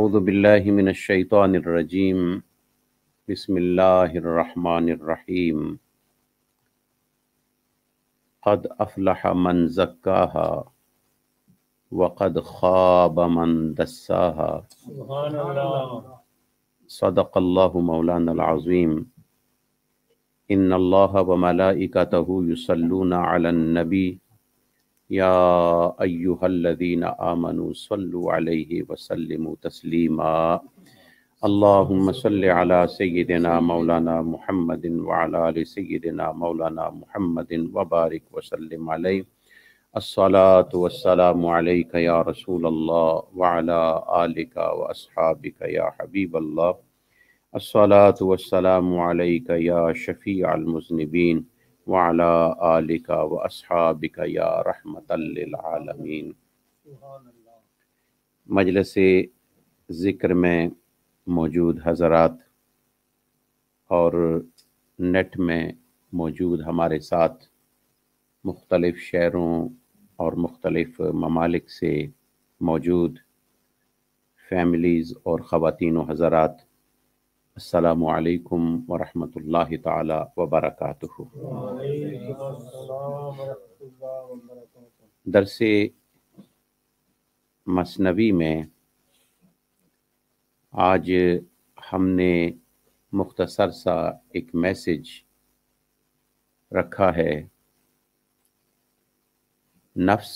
اعوذ باللہ من الشیطان الرجیم بسم اللہ الرحمن الرحیم قد افلح من زکاہا وقد خاب من دساہا سبحان اللہ. صدق اللہ مولانا العظیم ان اللہ وملائکتہ یصلون علی النبی یا ایہا الذین آمنوا صلوا علیہ وسلموا تسلیما اللہم صل علی سیدنا مولانا محمد وعلی آل سیدنا مولانا محمد وبارک وسلم علیہ الصلاة والسلام علیک یا رسول اللہ وعلی آلک واصحابک یا حبیب اللہ الصلاة والسلام علیک یا شفیع المذنبین وعلی آلک واصحابک یا رحمۃ للعالمین. مجلس ذکر میں موجود حضرات اور نیٹ میں موجود ہمارے ساتھ مختلف شہروں اور مختلف ممالک سے موجود فیملیز اور خواتین و حضرات، السلام علیکم ورحمۃ اللہ تعالی وبرکاتہ. وعلیکم السلام ورحمۃ اللہ وبرکاتہ. درس مثنوی میں آج ہم نے مختصر سا ایک میسج رکھا ہے، نفس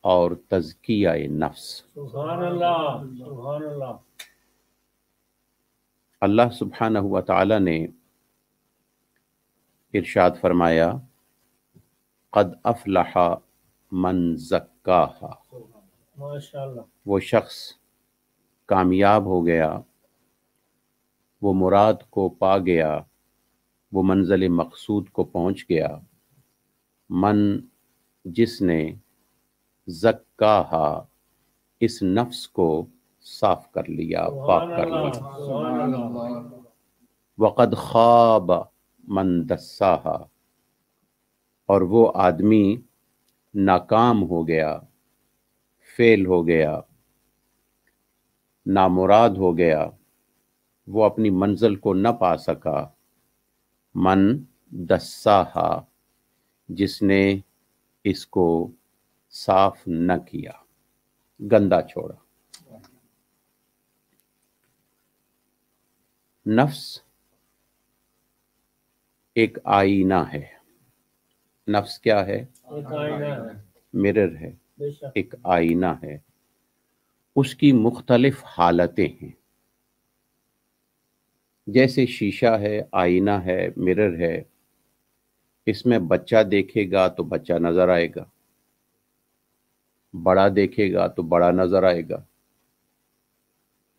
اور تزکیہ نفس. سبحان اللہ. سبحان اللہ. اللہ سبحانہ و تعالی نے ارشاد فرمایا قد افلح من زکاہا، ماشاء اللہ. وہ شخص کامیاب ہو گیا، وہ مراد کو پا گیا، وہ منزل مقصود کو پہنچ گیا، من جس نے زکاہا اس نفس کو صاف کر لیا، پاک کر لیا. سبحان اللہ. وقد خاب من دساہا، اور وہ آدمی ناکام ہو گیا، فیل ہو گیا، نامراد ہو گیا، وہ اپنی منزل کو نہ پا سکا. من دساہا، جس نے اس کو صاف نہ کیا، گندا چھوڑا. نفس ایک آئینہ ہے. نفس کیا ہے؟ ایک آئینہ ہے. مرر ہے، بے شک. ایک آئینہ ہے. اس کی مختلف حالتیں ہیں. جیسے شیشہ ہے، آئینہ ہے، مرر ہے. اس میں بچہ دیکھے گا تو بچہ نظر آئے گا، بڑا دیکھے گا تو بڑا نظر آئے گا.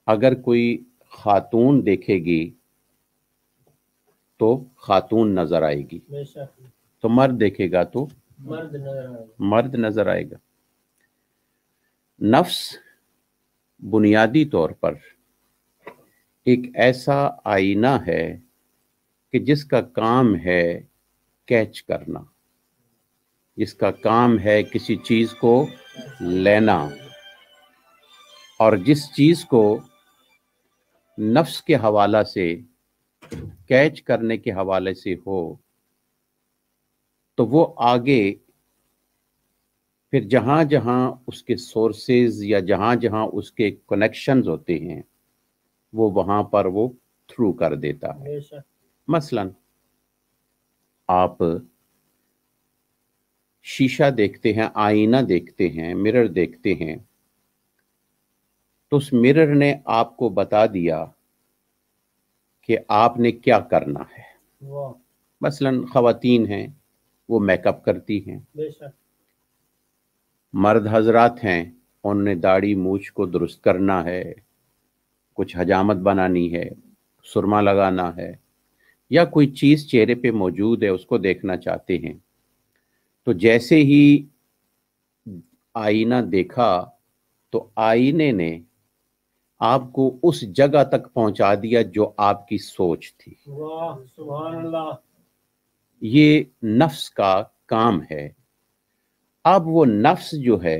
اگر کوئی خاتون دیکھے گی تو خاتون نظر آئے گی، بے شک. تو مرد دیکھے گا تو مرد نظر آئے گا. مرد نظر آئے گا. نفس بنیادی طور پر ایک ایسا آئینہ ہے کہ جس کا کام ہے کیچ کرنا، جس کا کام ہے کسی چیز کو لینا، اور جس چیز کو نفس کے حوالہ سے کیچ کرنے کے حوالے سے ہو تو وہ آگے پھر جہاں جہاں اس کے سورسز یا جہاں جہاں اس کے کنیکشنز ہوتے ہیں وہ وہاں پر وہ تھرو کر دیتا ہے. بے شک. مثلا آپ شیشہ دیکھتے ہیں، آئینہ دیکھتے ہیں، مرر دیکھتے ہیں، تو اس مرر نے آپ کو بتا دیا کہ آپ نے کیا کرنا ہے. واہ. مثلا خواتین ہیں، وہ میک اپ کرتی ہیں. بے شک. مرد حضرات ہیں، انہوں نے داڑھی مونچھ کو درست کرنا ہے، کچھ حجامت بنانی ہے، سرما لگانا ہے، یا کوئی چیز چہرے پہ موجود ہے اس کو دیکھنا چاہتے ہیں. تو جیسے ہی آئینہ دیکھا تو آئینے نے آپ کو اس جگہ تک پہنچا دیا جو آپ کی سوچ تھی. واہ. سبحان اللہ. یہ نفس کا کام ہے. اب وہ نفس جو ہے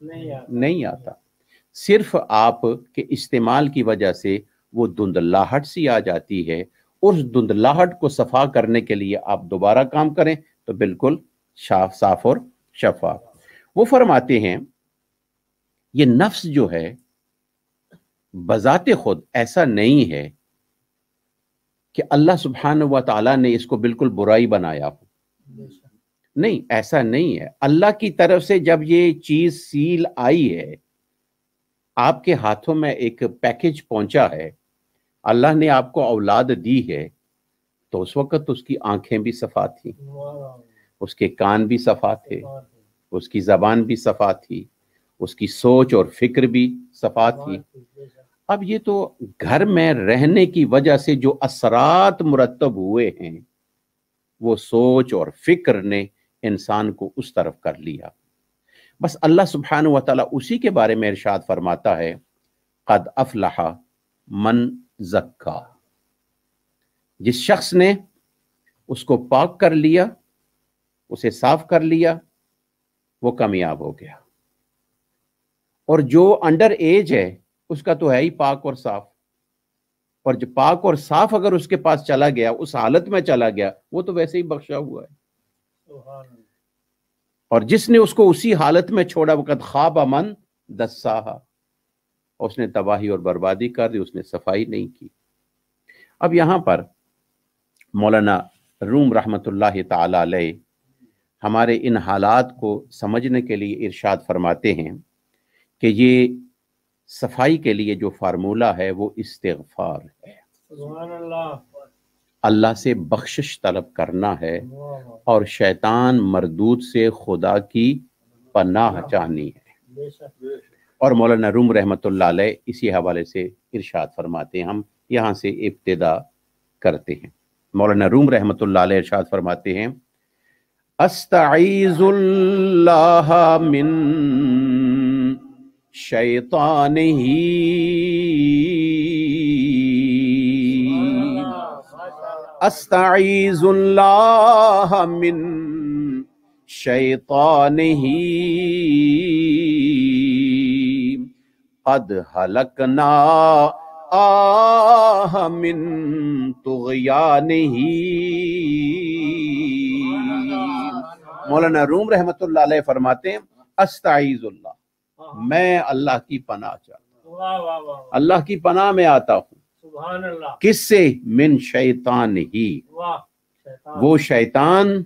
نہیں آتا. صرف آپ کے استعمال کی وجہ سے وہ دھندلاہٹ سی آ جاتی ہے. اس دھندلاہٹ کو صفا کرنے کے لیے آپ دوبارہ کام کریں تو بالکل صاف اور شفاف. وہ فرماتے ہیں یہ نفس جو ہے بذات خود ایسا نہیں ہے کہ اللہ سبحانہ و تعالیٰ نے اس کو بالکل برائی بنایا ہو. نہیں، ایسا نہیں ہے. اللہ کی طرف سے جب یہ چیز سیل آئی ہے، آپ کے ہاتھوں میں ایک پیکج پہنچا ہے، اللہ نے آپ کو اولاد دی ہے، تو اس وقت اس کی آنکھیں بھی صفا تھیں، اس کے کان بھی صفا تھے، اس کی زبان بھی صفا تھی، اس کی سوچ اور فکر بھی صفا تھی. اب یہ تو گھر میں رہنے کی وجہ سے جو اثرات مرتب ہوئے ہیں وہ سوچ اور فکر نے انسان کو اس طرف کر لیا. بس اللہ سبحانہ و تعالیٰ اسی کے بارے میں ارشاد فرماتا ہے قد افلح من زکا. جس شخص نے اس کو پاک کر لیا، اسے صاف کر لیا، وہ کامیاب ہو گیا. اور جو انڈر ایج ہے اس کا تو ہے ہی پاک اور صاف، اور جو پاک اور صاف اگر اس کے پاس چلا گیا، اس حالت میں چلا گیا، وہ تو ویسے ہی بخشا ہوا ہے. اور جس نے اس کو اسی حالت میں چھوڑا وقت خواب من دساہا، اس نے تباہی اور بربادی کر دی، اس نے صفائی نہیں کی. اب یہاں پر مولانا روم رحمت اللہ تعالی علیہ ہمارے ان حالات کو سمجھنے کے لیے ارشاد فرماتے ہیں کہ یہ صفائی کے لیے جو فارمولہ ہے وہ استغفار ہے. سبحان اللہ. اللہ سے بخشش طلب کرنا ہے اور شیطان مردود سے خدا کی پناہ چاہنی ہے. اور مولانا روم رحمت اللہ علیہ اسی حوالے سے ارشاد فرماتے ہیں. ہم یہاں سے ابتدا کرتے ہیں. مولانا روم رحمت اللہ علیہ ارشاد فرماتے ہیں استعیذ اللہ من شیطانہ استعیذ اللہ من شیطانہ قد ہلکنا من طغیانہ. مولانا روم رحمت اللہ علیہ فرماتے ہیں استعیذ اللہ، میں اللہ کی پناہ چاہتا ہوں، اللہ کی پناہ میں آتا ہوں. سبحان اللہ. کس سے؟ من شیطان ہی، وہ شیطان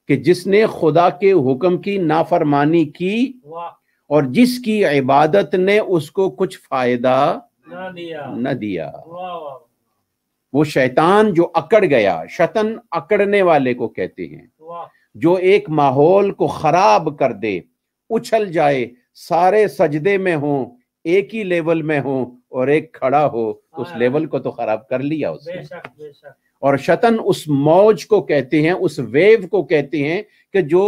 کہ جس نے خدا کے حکم کی نافرمانی کی اور جس کی عبادت نے اس کو کچھ فائدہ نہ دیا. وہ شیطان جو اکڑ گیا، شیطان اکڑنے والے کو کہتے ہیں، جو ایک ماحول کو خراب کر دے، اچھل جائے، سارے سجدے میں ہوں، ایک ہی لیول میں ہوں اور ایک کھڑا ہو، اس لیول کو تو خراب کر لیا اس نے. اور شیطان اس موج کو کہتے ہیں، اس ویو کو کہتے ہیں کہ جو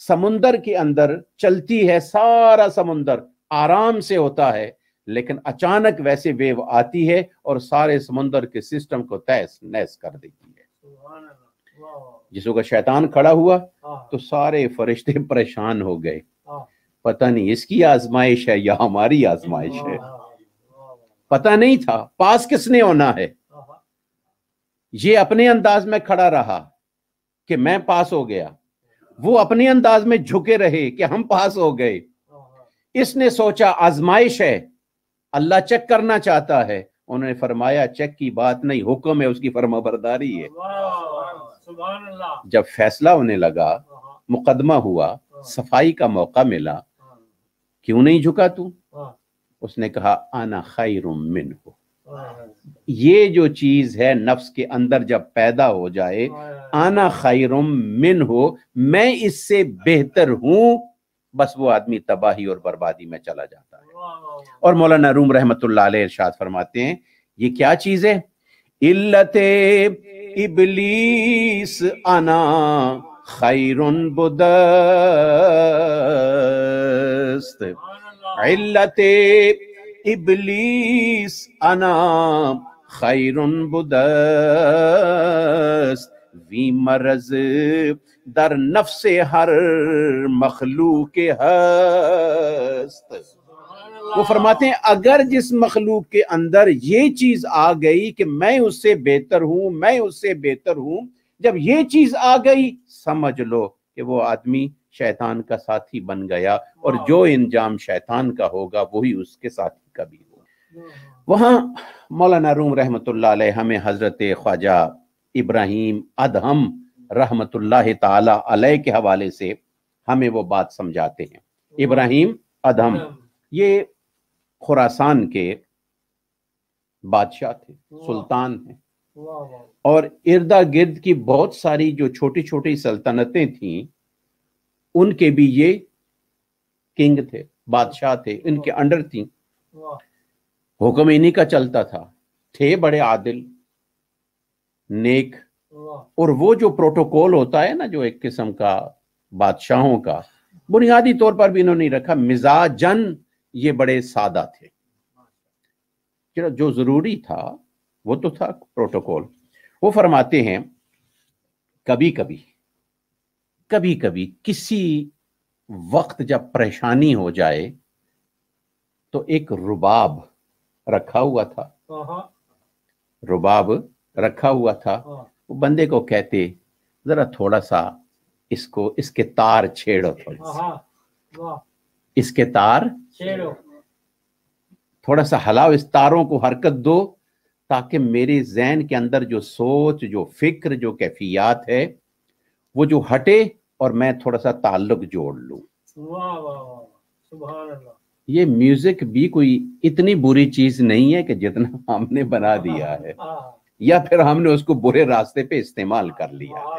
سمندر کے اندر چلتی ہے، سارا سمندر آرام سے ہوتا ہے، لیکن اچانک ویسے ویو آتی ہے اور سارے سمندر کے سسٹم کو تہس نہس کر دیتی ہے. جس وقت شیطان کھڑا ہوا تو سارے فرشتے پریشان ہو گئے، پتہ نہیں اس کی آزمائش ہے یا ہماری آزمائش ہے. پتہ نہیں تھا پاس کس نے ہونا ہے. یہ اپنے انداز میں کھڑا رہا کہ میں پاس ہو گیا، وہ اپنے انداز میں جھکے رہے کہ ہم پاس ہو گئے. اس نے سوچا آزمائش ہے، اللہ چیک کرنا چاہتا ہے. انہوں نے فرمایا چیک کی بات نہیں، حکم ہے، اس کی فرمانبرداری ہے. سبحان اللہ. جب جب فیصلہ ہونے لگا، مقدمہ ہوا، صفائی کا موقع ملا، کیوں نہیں جھکا تو؟ اس نے کہا انا خیر منہ. یہ جو چیز ہے نفس کے اندر جب پیدا ہو جائے، انا خیر منہ، میں اس سے بہتر ہوں، بس وہ آدمی تباہی اور بربادی میں چلا جاتا ہے. اور مولانا روم رحمت اللہ علیہ ارشاد فرماتے ہیں یہ کیا چیز ہے؟ علت ابلیس انا خیر بدست. علت ابلیس انا خیر بدست وی مرض در نفس ہر مخلوق ہست. وہ فرماتے ہیں اگر جس مخلوق کے اندر یہ چیز آ گئی کہ میں اس سے بہتر ہوں، میں اس سے بہتر ہوں، جب یہ چیز آ گئی سمجھ لو کہ وہ آدمی شیطان کا ساتھی بن گیا، اور جو انجام شیطان کا ہوگا وہی اس کے ساتھی کا بھی ہوگا. وہاں مولانا روم رحمت اللہ علیہ ہمیں حضرت خواجہ ابراہیم ادہم رحمت اللہ تعالی علیہ کے حوالے سے ہمیں وہ بات سمجھاتے ہیں. ابراہیم ادہم یہ خراسان کے بادشاہ تھے، سلطان ہیں، اور اردا گرد کی بہت ساری جو چھوٹی چھوٹی سلطنتیں تھیں ان کے بھی یہ کنگ تھے، بادشاہ تھے، ان کے انڈر تھیں، حکم انہی کا چلتا تھا. تھے بڑے عادل، نیک، اور وہ جو پروٹوکول ہوتا ہے نا جو ایک قسم کا بادشاہوں کا، بنیادی طور پر بھی انہوں نے رکھا. مزاجن یہ بڑے سادہ تھے، جو ضروری تھا وہ تو تھا پروٹوکول. وہ فرماتے ہیں کبھی کبھی کسی وقت جب پریشانی ہو جائے تو ایک رباب رکھا ہوا تھا، وہ بندے کو کہتے ذرا تھوڑا سا اس کے تار چھیڑو، اس کے تار تھوڑا سا ہلاؤ، اس تاروں کو حرکت دو تاکہ میرے ذہن کے اندر جو سوچ، جو فکر، جو کیفیات ہے وہ جو ہٹے اور میں تھوڑا سا تعلق جوڑ لوں. سبحان اللہ. یہ میوزک بھی کوئی اتنی بری چیز نہیں ہے کہ جتنا ہم نے بنا دیا ہے، یا پھر ہم نے اس کو برے راستے پہ استعمال کر لیا ہے.